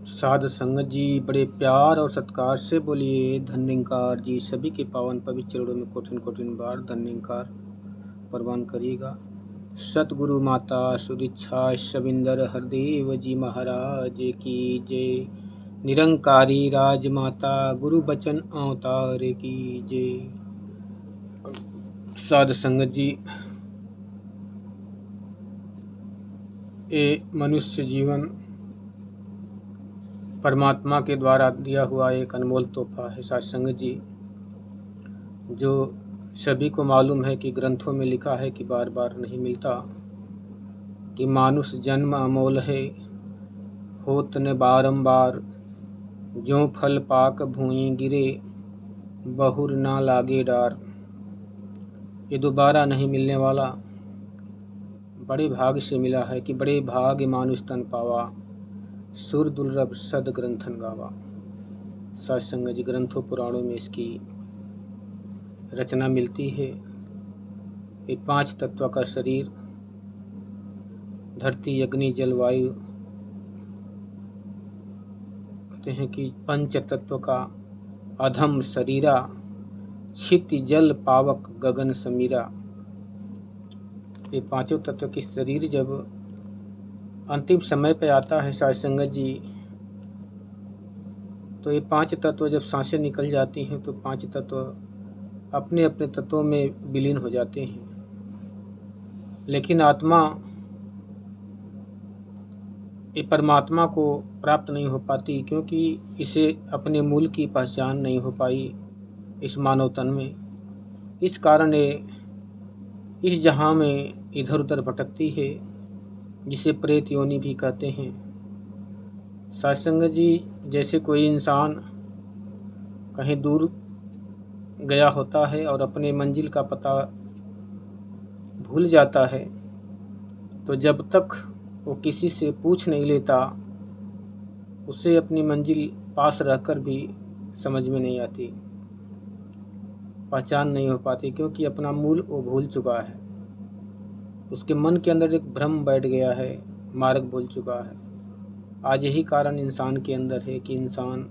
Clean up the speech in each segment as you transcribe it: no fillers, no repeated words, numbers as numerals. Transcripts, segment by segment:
साध संगत जी बड़े प्यार और सत्कार से बोलिए धन्यकार जी। सभी के पावन पवित्र चरणों में कोटिन कोटिन बार धन्यकार प्रवान करिएगा। सतगुरु माता सुदीक्षा शविंदर हरदेव जी महाराज की जय। निरंकारी राजमाता गुरु बचन अवतार की जय। साध संगत जी, ये मनुष्य जीवन परमात्मा के द्वारा दिया हुआ एक अनमोल तोहफा है साध संगत जी, जो सभी को मालूम है कि ग्रंथों में लिखा है कि बार बार नहीं मिलता, कि मानुष जन्म अमोल है होत न बारंबार, जो फल पाक भूमि गिरे बहुर ना लागे डार। ये दोबारा नहीं मिलने वाला, बड़े भाग से मिला है कि बड़े भाग मानुष तन पावा, सुर दुर्लभ सद ग्रंथन गावा। साध संगत जी, ग्रंथों पुराणों में इसकी रचना मिलती है। ये 5 तत्व का शरीर, धरती अग्नि जल वायु, कहते हैं कि पंच तत्व का अधम शरीरा, क्षिति जल पावक गगन समीरा। ये 5 तत्व की शरीर जब अंतिम समय पे आता है साध संगत जी, तो ये 5 तत्व जब सांसें निकल जाती हैं तो 5 तत्व अपने अपने तत्वों में विलीन हो जाते हैं। लेकिन आत्मा ये परमात्मा को प्राप्त नहीं हो पाती, क्योंकि इसे अपने मूल की पहचान नहीं हो पाई इस मानव तन में। इस कारण ये इस जहाँ में इधर उधर भटकती है, जिसे प्रेत योनि भी कहते हैं। साध संगत जी, जैसे कोई इंसान कहीं दूर गया होता है और अपने मंजिल का पता भूल जाता है, तो जब तक वो किसी से पूछ नहीं लेता, उसे अपनी मंजिल पास रहकर भी समझ में नहीं आती, पहचान नहीं हो पाती, क्योंकि अपना मूल वो भूल चुका है। उसके मन के अंदर एक भ्रम बैठ गया है, मार्ग भूल चुका है। आज यही कारण इंसान के अंदर है कि इंसान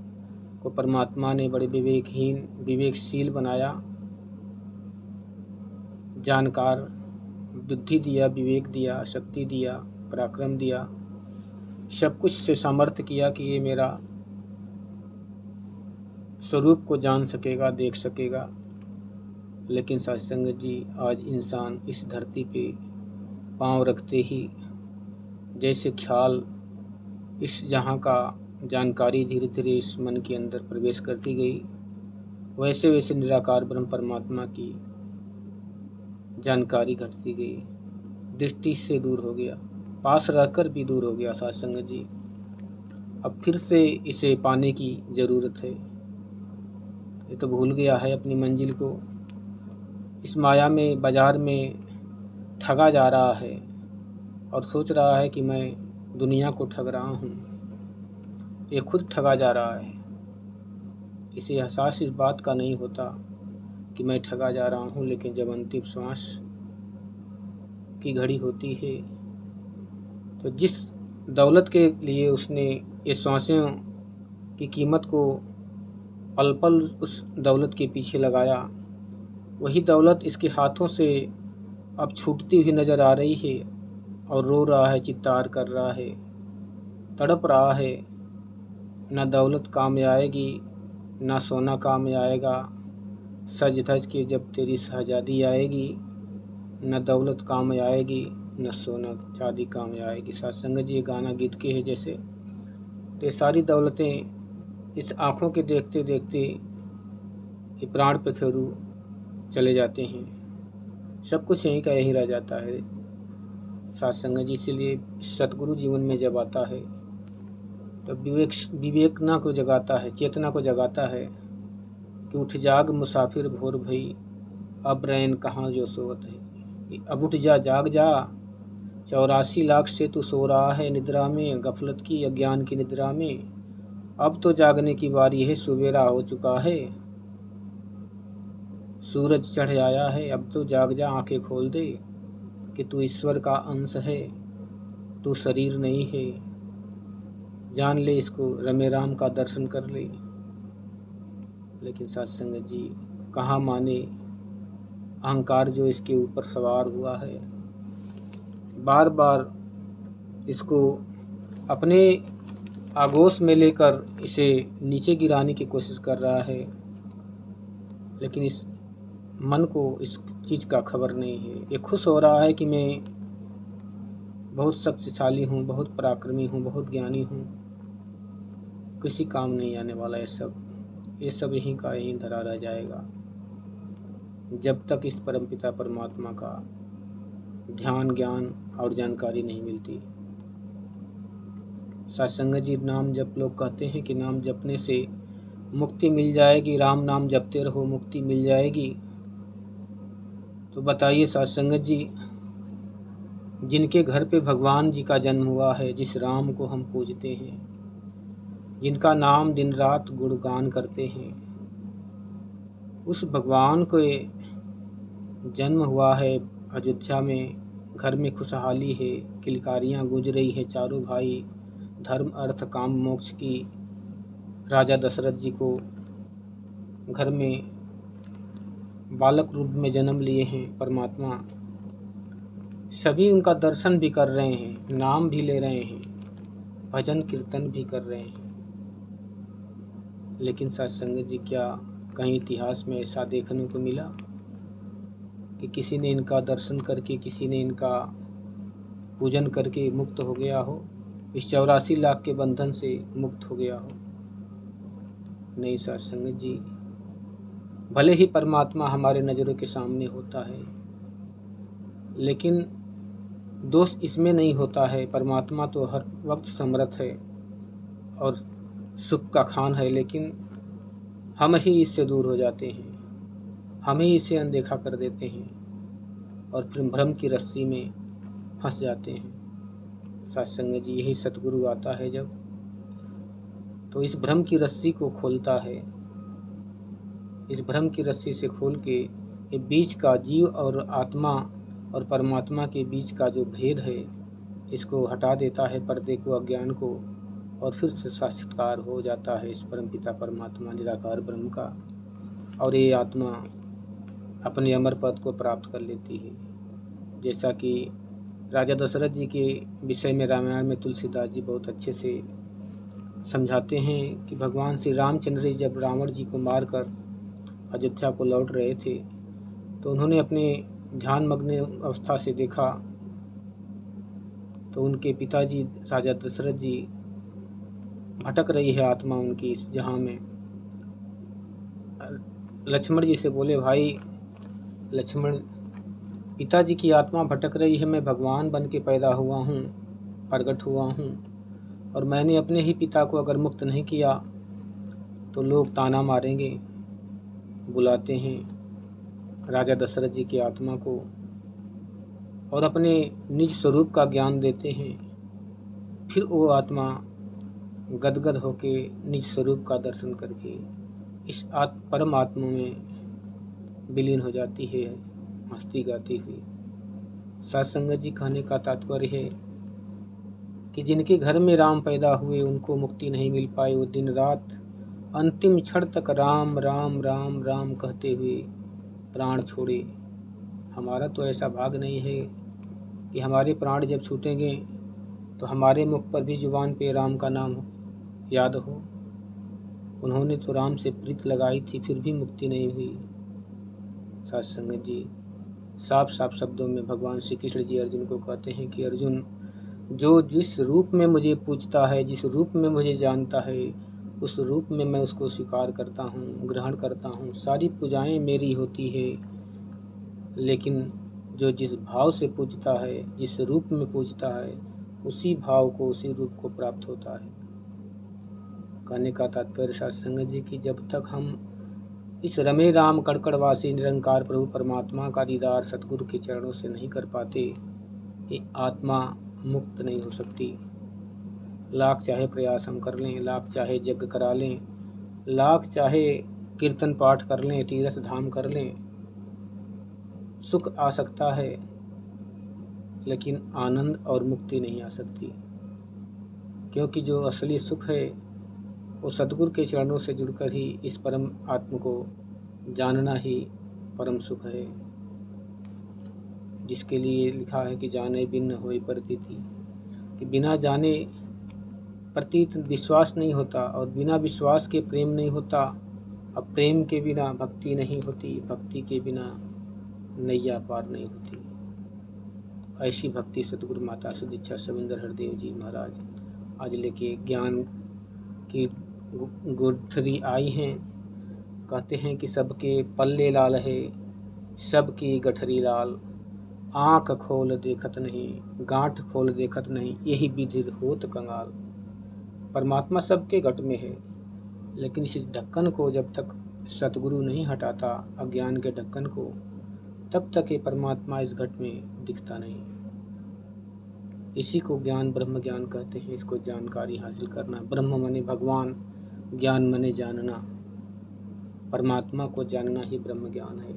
को परमात्मा ने बड़े विवेकहीन विवेकशील बनाया, जानकार बुद्धि दिया, विवेक दिया, शक्ति दिया, पराक्रम दिया, सब कुछ से सामर्थ्य किया कि ये मेरा स्वरूप को जान सकेगा, देख सकेगा। लेकिन साध संगत जी, आज इंसान इस धरती पे पांव रखते ही जैसे ख्याल इस जहाँ का जानकारी धीरे धीरे इस मन के अंदर प्रवेश करती गई, वैसे वैसे निराकार ब्रह्म परमात्मा की जानकारी घटती गई, दृष्टि से दूर हो गया, पास रहकर भी दूर हो गया। साध संगत जी, अब फिर से इसे पाने की ज़रूरत है। ये तो भूल गया है अपनी मंजिल को, इस माया में बाजार में ठगा जा रहा है और सोच रहा है कि मैं दुनिया को ठग रहा हूँ। ये खुद ठगा जा रहा है। इसे एहसास इस बात का नहीं होता कि मैं ठगा जा रहा हूँ, लेकिन जब अंतिम श्वास की घड़ी होती है, तो जिस दौलत के लिए उसने ये श्वासों की कीमत को पल पल उस दौलत के पीछे लगाया, वही दौलत इसके हाथों से अब छूटती हुई नज़र आ रही है और रो रहा है, चित्कार कर रहा है, तड़प रहा है। न दौलत काम में आएगी, न सोना काम में आएगा, सज धज के जब तेरी शहजादी आएगी, न दौलत काम में आएगी, न सोना चांदी काम में आएगी। साध संगत जी, ये गाना गीत के है जैसे, तो ये सारी दौलतें इस आँखों के देखते देखते ये प्राण पे फेरू चले जाते हैं, सब कुछ यहीं का यहीं रह जाता है। साध संगत जी, इसीलिए सतगुरु जीवन में जब आता है तो विवेकना को जगाता है, चेतना को जगाता है कि उठ जाग मुसाफिर भोर भई, अब रैन कहाँ जो सोवत है। अब उठ जा, जाग जा, 84 लाख से तू सो रहा है निद्रा में, गफलत की अज्ञान की निद्रा में। अब तो जागने की बारी है, सुबेरा हो चुका है, सूरज चढ़ आया है। अब तो जाग जा, आंखें खोल दे कि तू ईश्वर का अंश है, तू शरीर नहीं है। जान ले इसको रमे राम का दर्शन कर ले। लेकिन साथ संगत जी कहाँ माने, अहंकार जो इसके ऊपर सवार हुआ है, बार बार इसको अपने आगोश में लेकर इसे नीचे गिराने की कोशिश कर रहा है। लेकिन इस मन को इस चीज़ का खबर नहीं है। ये खुश हो रहा है कि मैं बहुत शक्तिशाली हूँ, बहुत पराक्रमी हूँ, बहुत ज्ञानी हूँ, किसी काम नहीं आने वाला ये सब यहीं का यहीं धरा रह जाएगा जब तक इस परमपिता परमात्मा का ध्यान, ज्ञान और जानकारी नहीं मिलती। सत्संग जी, नाम जप, लोग कहते हैं कि नाम जपने से मुक्ति मिल जाएगी, राम नाम जपते रहो मुक्ति मिल जाएगी। तो बताइए सत्संग जी, जिनके घर पे भगवान जी का जन्म हुआ है, जिस राम को हम पूजते हैं, जिनका नाम दिन रात गुणगान करते हैं, उस भगवान को जन्म हुआ है अयोध्या में, घर में खुशहाली है, किलकारियाँ गूंज रही है, चारों भाई धर्म अर्थ काम मोक्ष की राजा दशरथ जी को घर में बालक रूप में जन्म लिए हैं परमात्मा। सभी उनका दर्शन भी कर रहे हैं, नाम भी ले रहे हैं, भजन कीर्तन भी कर रहे हैं। लेकिन सत्संग जी, क्या कहीं इतिहास में ऐसा देखने को मिला कि किसी ने इनका दर्शन करके, किसी ने इनका पूजन करके मुक्त हो गया हो, इस 84 लाख के बंधन से मुक्त हो गया हो? नहीं सत्संग जी, भले ही परमात्मा हमारे नज़रों के सामने होता है, लेकिन दोष इसमें नहीं होता है। परमात्मा तो हर वक्त समर्थ है और सुख का खान है, लेकिन हम ही इससे दूर हो जाते हैं, हम ही इसे अनदेखा कर देते हैं और फिर भ्रम की रस्सी में फंस जाते हैं। सत्संग जी, यही सतगुरु आता है जब, तो इस भ्रम की रस्सी को खोलता है। इस भ्रम की रस्सी से खोल के ये बीच का, जीव और आत्मा और परमात्मा के बीच का जो भेद है, इसको हटा देता है, पर्दे को, अज्ञान को, और फिर से साक्षात्कार हो जाता है इस परमपिता परमात्मा निराकार ब्रह्म का, और ये आत्मा अपने अमर पद को प्राप्त कर लेती है। जैसा कि राजा दशरथ जी के विषय में रामायण में तुलसीदास जी बहुत अच्छे से समझाते हैं कि भगवान श्री रामचंद्र जी जब रावण जी को मारकर अयोध्या को लौट रहे थे, तो उन्होंने अपने ध्यान मग्न अवस्था से देखा तो उनके पिताजी राजा दशरथ जी भटक रही है आत्मा उनकी इस जहाँ में। लक्ष्मण जी से बोले, भाई लक्ष्मण, पिताजी की आत्मा भटक रही है, मैं भगवान बन के पैदा हुआ हूँ, प्रकट हुआ हूँ, और मैंने अपने ही पिता को अगर मुक्त नहीं किया तो लोग ताना मारेंगे। बुलाते हैं राजा दशरथ जी की आत्मा को और अपने निज स्वरूप का ज्ञान देते हैं। फिर वो आत्मा गदगद होके निज स्वरूप का दर्शन करके इस परमात्मा में विलीन हो जाती है, मस्ती गाती हुई। सत्संग जी, कहने का तात्पर्य है कि जिनके घर में राम पैदा हुए उनको मुक्ति नहीं मिल पाई। वो दिन रात अंतिम क्षण तक राम राम राम राम कहते हुए प्राण छोड़े। हमारा तो ऐसा भाग नहीं है कि हमारे प्राण जब छूटेंगे तो हमारे मुख पर भी जुबान पे राम का नाम याद हो। उन्होंने तो राम से प्रीत लगाई थी, फिर भी मुक्ति नहीं हुई। सत्संग जी, साफ साफ शब्दों में भगवान श्री कृष्ण जी अर्जुन को कहते हैं कि अर्जुन, जो जिस रूप में मुझे पूजता है, जिस रूप में मुझे जानता है, उस रूप में मैं उसको स्वीकार करता हूँ, ग्रहण करता हूँ। सारी पूजाएं मेरी होती है, लेकिन जो जिस भाव से पूजता है, जिस रूप में पूजता है, उसी भाव को, उसी रूप को प्राप्त होता है। कहने का तात्पर्य सत्संग जी की जब तक हम इस रमे राम कड़कड़वासी निरंकार प्रभु परमात्मा का दीदार सतगुरु के चरणों से नहीं कर पाते, ये आत्मा मुक्त नहीं हो सकती। लाख चाहे प्रयास हम कर लें, लाख चाहे यज्ञ करा लें, लाख चाहे कीर्तन पाठ कर लें, तीर्थ धाम कर लें, सुख आ सकता है, लेकिन आनंद और मुक्ति नहीं आ सकती। क्योंकि जो असली सुख है वो सतगुरु के चरणों से जुड़कर ही इस परम आत्म को जानना ही परम सुख है, जिसके लिए लिखा है कि जाने बिन न होए प्रतीति, कि बिना जाने प्रतीत विश्वास नहीं होता, और बिना विश्वास के प्रेम नहीं होता, अब प्रेम के बिना भक्ति नहीं होती, भक्ति के बिना नैया पार नहीं होती। ऐसी भक्ति सतगुरु माता सुदीक्षा सविंदर हरदेव जी महाराज आज लेके ज्ञान की गुठरी आई हैं। कहते हैं कि सबके पल्ले लाल है, सबकी गठरी लाल, आँख खोल देखत नहीं, गांठ खोल देखत नहीं, यही विधि होत कंगाल। परमात्मा सबके घट में है, लेकिन इस ढक्कन को जब तक सतगुरु नहीं हटाता, अज्ञान के ढक्कन को, तब तक ये परमात्मा इस घट में दिखता नहीं। इसी को ज्ञान ब्रह्म ज्ञान कहते हैं। इसको जानकारी हासिल करना, ब्रह्म माने भगवान, ज्ञान माने जानना, परमात्मा को जानना ही ब्रह्म ज्ञान है।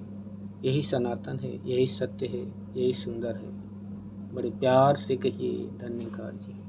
यही सनातन है, यही सत्य है, यही सुंदर है। बड़े प्यार से कहिए धन्यकार जी।